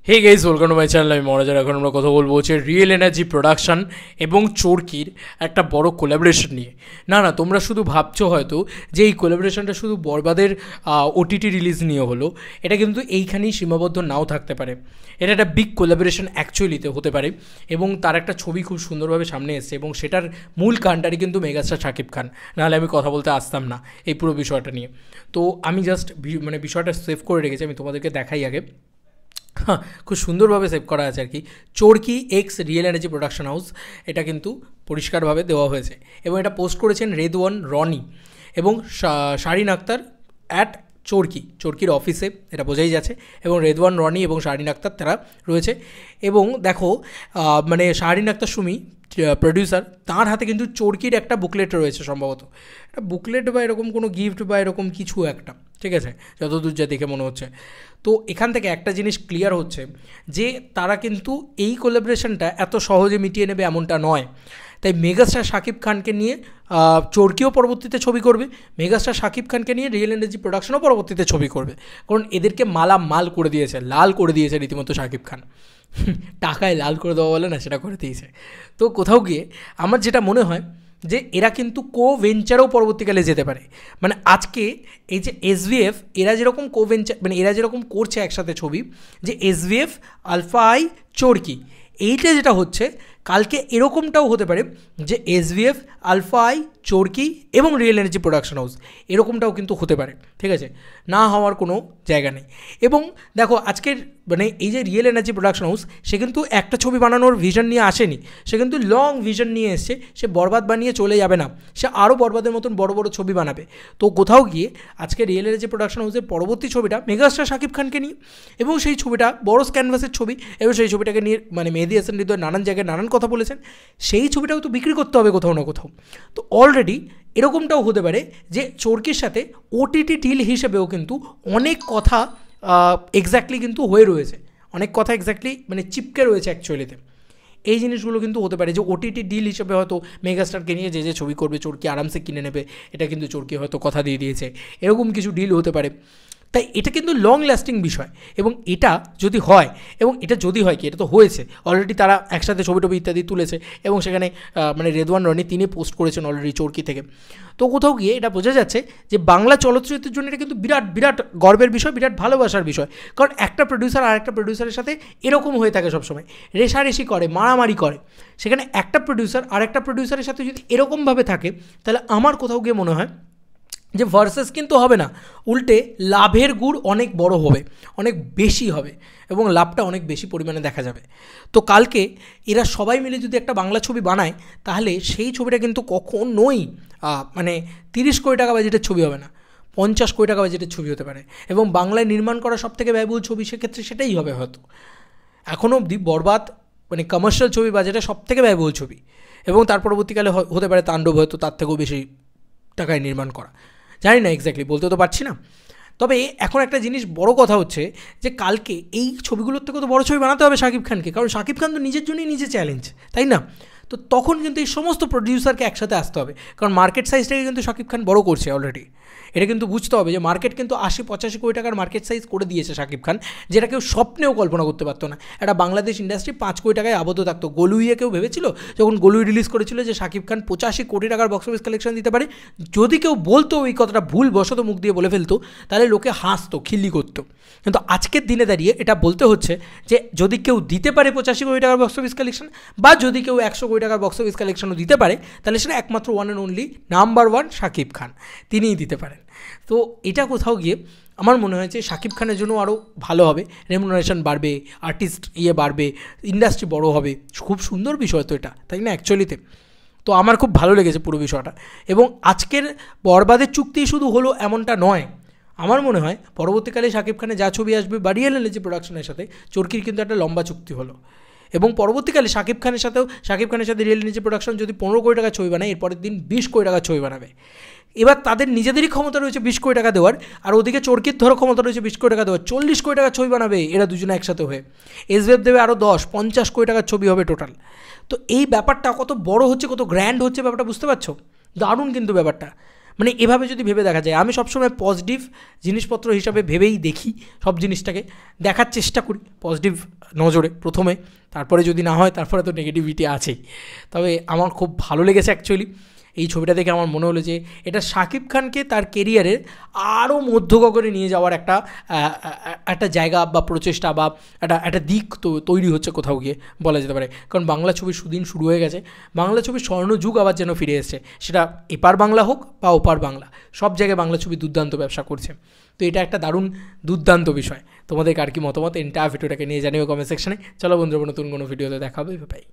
Hey guys, welcome to my channel. আমি মহারাজার। এখন আমরা কথা বলবো হচ্ছে রিয়েল এনার্জি প্রোডাকশন এবং চরকির একটা বড় কোলাবোরেশন নিয়ে। না, তোমরা শুধু ভাবছো হয়তো যে এই কোলাবোরেশনটা শুধু বরবাদের ওটিটি রিলিজ নিয়ে হলো। এটা কিন্তু এইখানেই সীমাবদ্ধ নাও থাকতে পারে। এটা একটা বিগ কোলাবোরেশন অ্যাকচুয়ালিতে হতে পারে এবং তার একটা ছবি খুব সুন্দরভাবে সামনে এসছে এবং সেটার মূল কাণ্ডারি কিন্তু মেগাস্টার শাকিব খান। নাহলে আমি কথা বলতে আসতাম না এই পুরো বিষয়টা নিয়ে। তো আমি জাস্ট বিষয়টা সেভ করে রেখেছি, আমি তোমাদেরকে দেখাই আগে। হ্যাঁ, খুব সুন্দরভাবে সেভ করা আছে আর কি। Chorki x Real Energy production house, এটা কিন্তু পরিষ্কারভাবে দেওয়া হয়েছে এবং এটা পোস্ট করেছেন রেদওয়ান রনি এবং শারিন আক্তার অ্যাট চরকির অফিসে, এটা বোঝাই যাচ্ছে। এবং রেদওয়ান রনি এবং শারিন আক্তার তারা রয়েছে। এবং দেখো মানে শারিন আক্তার সুমি প্রডিউসার, তার হাতে কিন্তু চরকির একটা বুকলেট রয়েছে, সম্ভবত একটা বুকলেট বা এরকম কোনো গিফট বা এরকম কিছু একটা, ঠিক আছে, যতদূর যা দেখে মনে হচ্ছে। তো এখান থেকে একটা জিনিস ক্লিয়ার হচ্ছে যে তারা কিন্তু এই কোলাবোরেশনটা এত সহজে মিটিয়ে নেবে এমনটা নয়। তাই মেগাস্টার শাকিব খানকে নিয়ে চরকিও পরবর্তীতে ছবি করবে, মেগাস্টার শাকিব খানকে নিয়ে রিয়েল এনার্জি প্রোডাকশনও পরবর্তীতে ছবি করবে। কারণ এদেরকে মাল করে দিয়েছে, লাল করে দিয়েছে রীতিমতো শাকিব খান। টাকায় লাল করে দেওয়া বলে না, সেটা করে দিয়েছে। তো কোথাও গিয়ে আমার যেটা মনে হয় যে এরা কিন্তু ভেঞ্চারও পরবর্তীকালে যেতে পারে। মানে আজকে এই যে এসভিএফ, এরা যেরকম ভেঞ্চার, মানে এরা যেরকম করছে একসাথে ছবি, যে এসভিএফ আলফা আই চরকি, এইটা যেটা হচ্ছে কালকে এরকমটাও হতে পারে যে এসভিএফ আলফা আই চরকি এবং রিয়েল এনার্জি প্রোডাকশন হাউস, এরকমটাও কিন্তু হতে পারে, ঠিক আছে, না হওয়ার কোনো জায়গা নেই। এবং দেখো আজকের মানে এই যে রিয়েল এনার্জি প্রোডাকশন হাউস, সে কিন্তু একটা ছবি বানানোর ভিশন নিয়ে আসেনি, সে কিন্তু লং ভিশন নিয়ে এসছে। সে বরবাদ বানিয়ে চলে যাবে না, সে আরও বরবাদের মতন বড় বড় ছবি বানাবে। তো কোথাও গিয়ে আজকে রিয়েল এনার্জি প্রোডাকশন হাউসের পরবর্তী ছবিটা মেগাস্টার শাকিব খানকে নিয়ে, এবং সেই ছবিটা বড় ক্যানভাসের ছবি, এবং সেই ছবিটাকে নিয়ে মানে মেহেদী হাসান হৃদয় নানান জায়গায় নানান কথা বলেছেন। সেই ছবিটাও তো বিক্রি করতে হবে কোথাও না কোথাও। তো অলরেডি এরকমটাও হতে পারে যে চরকির সাথে ওটিটি ডিল হিসেবেও কিন্তু অনেক কথা এক্স্যাক্টলি কিন্তু হয়ে রয়েছে, অনেক কথা এক্স্যাক্টলি মানে চিপকে রয়েছে অ্যাকচুয়ালিতে। এই জিনিসগুলো কিন্তু হতে পারে যে ওটিটি ডিল হিসেবে হয়তো মেগাস্টারকে নিয়ে যে ছবি করবে চরকি আরামসে কিনে নেবে, এটা কিন্তু চরকি হয়তো কথা দিয়ে দিয়েছে, এরকম কিছু ডিল হতে পারে। তাই এটা কিন্তু লং লাস্টিং বিষয়। এবং এটা যদি হয়, এবং এটা যদি হয় কি, এটা তো হয়েছে অলরেডি, তারা একসাথে ছবি টবি ইত্যাদি তুলেছে এবং সেখানে মানে রেদওয়ান রনি তিনি পোস্ট করেছেন অলরেডি চরকি থেকে। তো কোথাও গিয়ে এটা বোঝা যাচ্ছে যে বাংলা চলচ্চিত্রের জন্য এটা কিন্তু বিরাট বিরাট গর্বের বিষয়, বিরাট ভালোবাসার বিষয়। কারণ একটা প্রডিউসার আর একটা প্রডিউসারের সাথে এরকম হয়ে থাকে সবসময়, রেষারেষি করে, মারামারি করে। সেখানে একটা প্রডিউসার আর একটা প্রডিউসারের সাথে যদি এরকমভাবে থাকে, তাহলে আমার কোথাও গিয়ে মনে হয় যে ভার্সেস কিন্তু হবে না, উল্টে লাভের গুড় অনেক বড় হবে, অনেক বেশি হবে এবং লাভটা অনেক বেশি পরিমাণে দেখা যাবে। তো কালকে এরা সবাই মিলে যদি একটা বাংলা ছবি বানায়, তাহলে সেই ছবিটা কিন্তু কখনোই মানে 30 কোটি টাকা বাজেটের ছবি হবে না, 50 কোটি টাকা বাজেটের ছবি হতে পারে। এবং বাংলায় নির্মাণ করা সবথেকে ব্যয়বহুল ছবি সেক্ষেত্রে সেটাই হবে হয়তো। এখনও অবধি বরবাদ মানে কমার্শিয়াল ছবি বাজেটে সবথেকে ব্যয়বহুল ছবি, এবং তার পরবর্তীকালে হতে পারে তাণ্ডব, হয়তো তার থেকেও বেশি টাকায় নির্মাণ করা, জানি না এক্স্যাক্টলি, বলতে তো পারছি না। তবে এখন একটা জিনিস বড় কথা হচ্ছে যে কালকে এই ছবিগুলোর থেকে তো বড় ছবি বানাতে হবে শাকিব খানকে, কারণ শাকিব খান তো নিজের জন্যই নিজে চ্যালেঞ্জ, তাই না? তো তখন কিন্তু এই সমস্ত প্রডিউসারকে একসাথে আসতে হবে, কারণ মার্কেট সাইজটাকে কিন্তু শাকিব খান বড় করছে অলরেডি। এটা কিন্তু বুঝতে হবে যে মার্কেট কিন্তু 80-85 কোটি টাকার মার্কেট সাইজ করে দিয়েছে শাকিব খান, যেটা কেউ স্বপ্নেও কল্পনা করতে পারতো না। একটা বাংলাদেশ ইন্ডাস্ট্রি 5 কোটি টাকায় আবদ্ধ থাকতো। গলুইয়ে কেউ ভেবেছিল যখন গলুই রিলিজ করেছিল যে শাকিব খান 85 কোটি টাকার বক্স অফিস কালেকশন দিতে পারে? যদি কেউ বলতো ওই কথাটা ভুল বশত মুখ দিয়ে বলে ফেলতো, তাহলে লোকে হাসতো, খিল্লি করতো। কিন্তু আজকের দিনে দাঁড়িয়ে এটা বলতে হচ্ছে যে যদি কেউ দিতে পারে 85 কোটি টাকার বক্স অফিস কালেকশন, বা যদি কেউ 100 কোটি টাকার বক্স অফিস কালেকশনও দিতে পারে, তাহলে সেটা একমাত্র one and only number 1 Shakib Khan, তিনিই দিতে পারেন। তো এটা কোথাও গিয়ে আমার মনে হয় যে শাকিব খানের জন্য আরও ভালো হবে, রেমুনারেশন বাড়বে, আর্টিস্ট বাড়বে, ইন্ডাস্ট্রি বড় হবে। খুব সুন্দর বিষয় তো এটা, তাই না অ্যাকচুয়ালিতে? তো আমার খুব ভালো লেগেছে পুরো বিষয়টা। এবং আজকের বরবাদের চুক্তি শুধু হলো এমনটা নয়, আমার মনে হয় পরবর্তীকালে শাকিব খানের যা ছবি আসবে বা রিয়েল এনার্জি প্রোডাকশনের সাথে চরকির কিন্তু একটা লম্বা চুক্তি হলো। এবং পরবর্তীকালে শাকিব খানের সাথে রিয়েল এনার্জি প্রোডাকশন যদি 15 কোটি টাকা ছবি বানায়, এরপরের দিন 20 কোটি টাকা ছবি বানাবে। এবার তাদের নিজেদেরই ক্ষমতা রয়েছে 20 কোটি টাকা দেওয়ার, আর ওদিকে চরকির ধরো ক্ষমতা রয়েছে 20 কোটি টাকা দেওয়ার। 40 কোটি টাকার ছবি বানাবে এরা দুজনে একসাথে হয়ে। এসভিএফ দেবে আরও 50 কোটি টাকার ছবি হবে টোটাল। তো এই ব্যাপারটা কত বড় হচ্ছে, কত গ্র্যান্ড হচ্ছে ব্যাপারটা, বুঝতে পারছো? দারুণ কিন্তু ব্যাপারটা। মানে এভাবে যদি ভেবে দেখা যায়, আমি সবসময় পজিটিভ জিনিসপত্র হিসাবে ভেবেই দেখি সব জিনিসটাকে, দেখার চেষ্টা করি পজিটিভ নজরে প্রথমে, তারপরে যদি না হয় তারপরে তো নেগেটিভিটি আছেই। তবে আমার খুব ভালো লেগেছে অ্যাকচুয়ালি এই ছবিটা দেখে। আমার মনে হলো যে এটা শাকিব খানকে তার কেরিয়ারের আরও মধ্যগগনে নিয়ে যাওয়ার একটা জায়গা বা প্রচেষ্টা বা একটা দিক তো তৈরি হচ্ছে কোথাও গিয়ে বলা যেতে পারে। কারণ বাংলা ছবির সুদিন শুরু হয়ে গেছে, বাংলা ছবির স্বর্ণযুগ আবার যেন ফিরে এসেছে, সেটা এপার বাংলা হোক বা ওপার বাংলা, সব জায়গায় বাংলা ছবি দুর্দান্ত ব্যবসা করছে। তো এটা একটা দারুণ দুর্দান্ত বিষয়। তোমাদের কার কি মতামত এন্টায়ার ভিডিওটাকে নিয়ে জানিও কমেন্ট সেকশনে। চলো বন্ধুরা, নতুন কোনো ভিডিওতে দেখা হবে, বাই।